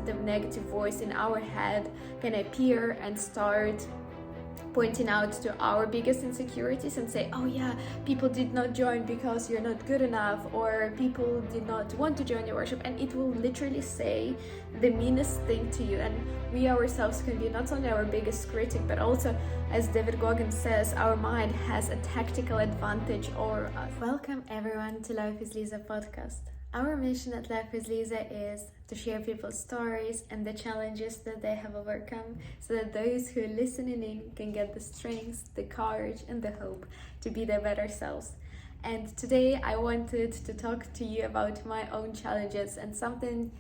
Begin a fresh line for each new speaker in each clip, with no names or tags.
the negative voice in our head can appear and start pointing out to our biggest insecurities and say, oh yeah, people did not join because you're not good enough, or people did not want to join your workshop, and it will literally say the meanest thing to you. And we ourselves can be not only our biggest critic, but also, as David Goggins says, our mind has a tactical advantage over us. Welcome everyone to LifewithLiza podcast. Our mission at LifewithLiza is to share people's stories and the challenges that they have overcome, so that those who are listening in can get the strength, the courage, and the hope to be their better selves. And today I wanted to talk to you about my own challenges and something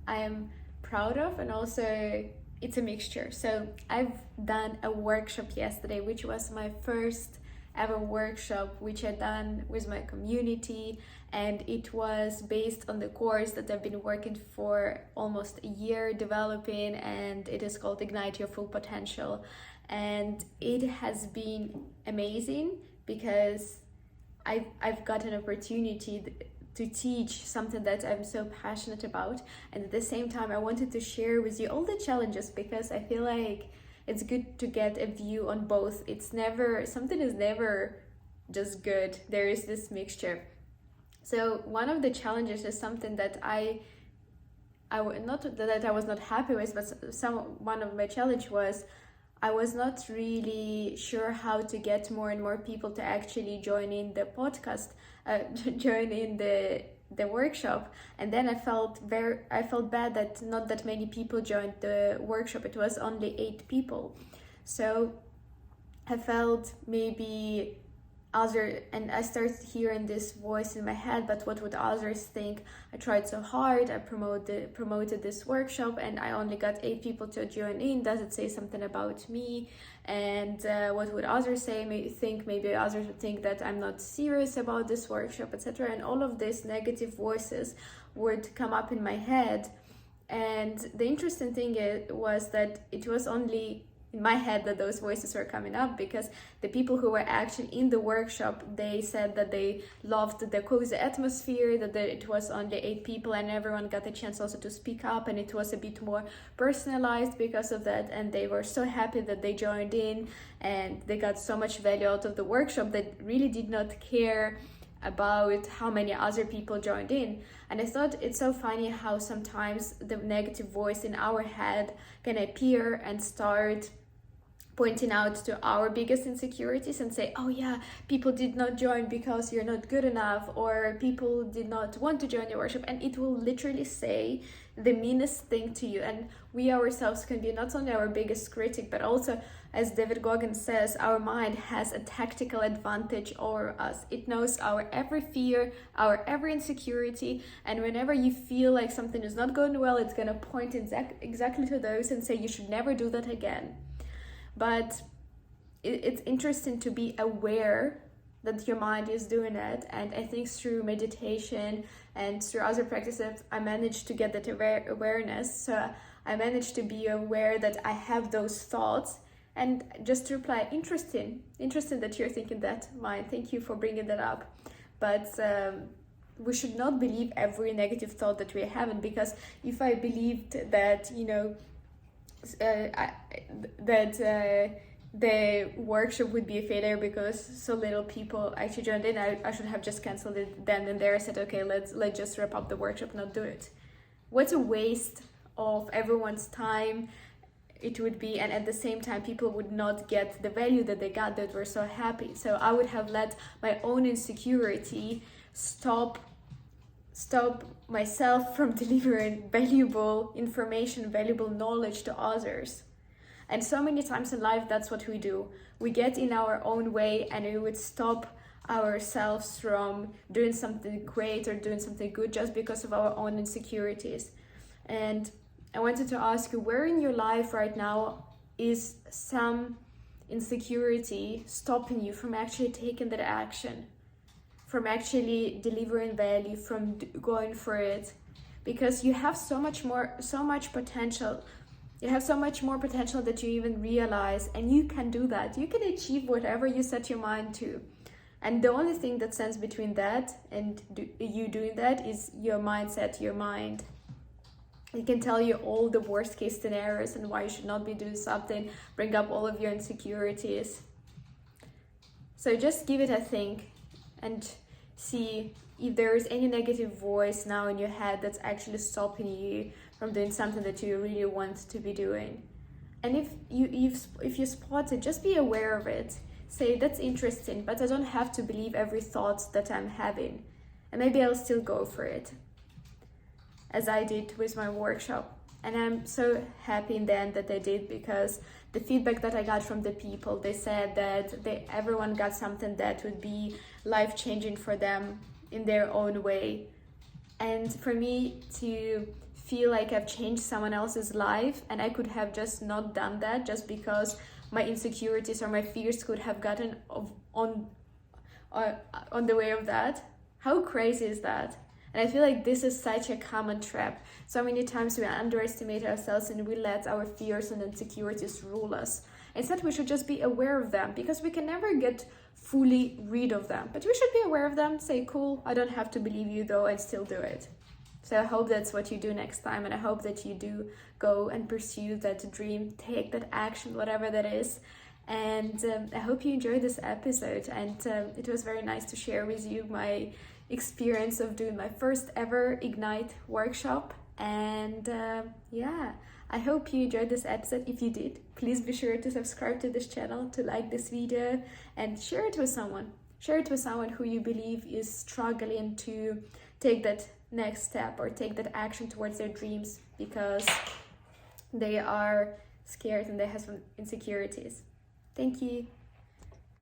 I am proud of, and also it's a mixture. So I've done a workshop yesterday, which was my first ever workshop, which I done with my community, and it was based on the course that I've been working for almost a year developing, and it is called Ignite Your Full Potential. And it has been amazing because I've got an opportunity to teach something that I'm so passionate about, and at the same time I wanted to share with you all the challenges, because I feel like it's good to get a view on both. Something is never just good. There is this mixture. So one of the challenges is something that I not that I was not happy with, but one of my challenge was I was not really sure how to get more and more people to actually join in the podcast, join in the workshop. And then I felt bad that not that many people joined the workshop. It was only 8 people. So I felt maybe and I started hearing this voice in my head, but what would others think? I tried so hard, I promoted this workshop, and I only got 8 people to join in. Does it say something about me? And what would others say? Maybe others would think that I'm not serious about this workshop, etc. And all of these negative voices would come up in my head. And the interesting thing was that it was only in my head that those voices were coming up, because the people who were actually in the workshop, they said that they loved the cozy atmosphere, that it was only 8 people and everyone got a chance also to speak up, and it was a bit more personalized because of that, and they were so happy that they joined in and they got so much value out of the workshop that really did not care about how many other people joined in. And I thought it's so funny how sometimes the negative voice in our head can appear and start pointing out to our biggest insecurities and say, oh yeah, people did not join because you're not good enough, or people did not want to join your workshop, and it will literally say the meanest thing to you. And we ourselves can be not only our biggest critic, but also, as David Goggins says, our mind has a tactical advantage over us. It knows our every fear, our every insecurity, and whenever you feel like something is not going well, it's going to point exactly to those and say you should never do that again. But it's interesting to be aware that your mind is doing it, and I think through meditation and through other practices I managed to get that awareness. So I managed to be aware that I have those thoughts, and just to reply, interesting that you're thinking that, mind, thank you for bringing that up. But we should not believe every negative thought that we're having, because if I believed that, the workshop would be a failure because so little people actually joined in, I should have just canceled it then and there. I said, okay, let's just wrap up the workshop, not do it. What a waste of everyone's time it would be, and at the same time people would not get the value that they got, that were so happy. So I would have let my own insecurity stop myself from delivering valuable information, valuable knowledge to others. And so many times in life, that's what we do. We get in our own way, and we would stop ourselves from doing something great or doing something good just because of our own insecurities. And I wanted to ask you, where in your life right now is some insecurity stopping you from actually taking that action, from actually delivering value, from going for it? Because you have so much potential. You have so much more potential that you even realize, and you can do that. You can achieve whatever you set your mind to. And the only thing that stands between that and you doing that is your mindset, your mind. It can tell you all the worst case scenarios and why you should not be doing something, bring up all of your insecurities. So just give it a think and see if there is any negative voice now in your head that's actually stopping you from doing something that you really want to be doing. And if you spot it, just be aware of it. Say, that's interesting, but I don't have to believe every thought that I'm having. And maybe I'll still go for it, as I did with my workshop. And I'm so happy in the end that I did, because the feedback that I got from the people, they said that everyone got something that would be life-changing for them in their own way. And for me to feel like I've changed someone else's life, and I could have just not done that just because my insecurities or my fears could have gotten on the way of that. How crazy is that? And I feel like this is such a common trap. So many times we underestimate ourselves and we let our fears and insecurities rule us. Instead, we should just be aware of them, because we can never get fully rid of them. But we should be aware of them, say, cool, I don't have to believe you though, and still do it. So I hope that's what you do next time, and I hope that you do go and pursue that dream, take that action, whatever that is. And I hope you enjoyed this episode, and it was very nice to share with you my experience of doing my first ever Ignite workshop. And yeah, I hope you enjoyed this episode. If you did, please be sure to subscribe to this channel, to like this video, and share it with someone. Share it with someone who you believe is struggling to take that next step or take that action towards their dreams, because they are scared and they have some insecurities. Thank you.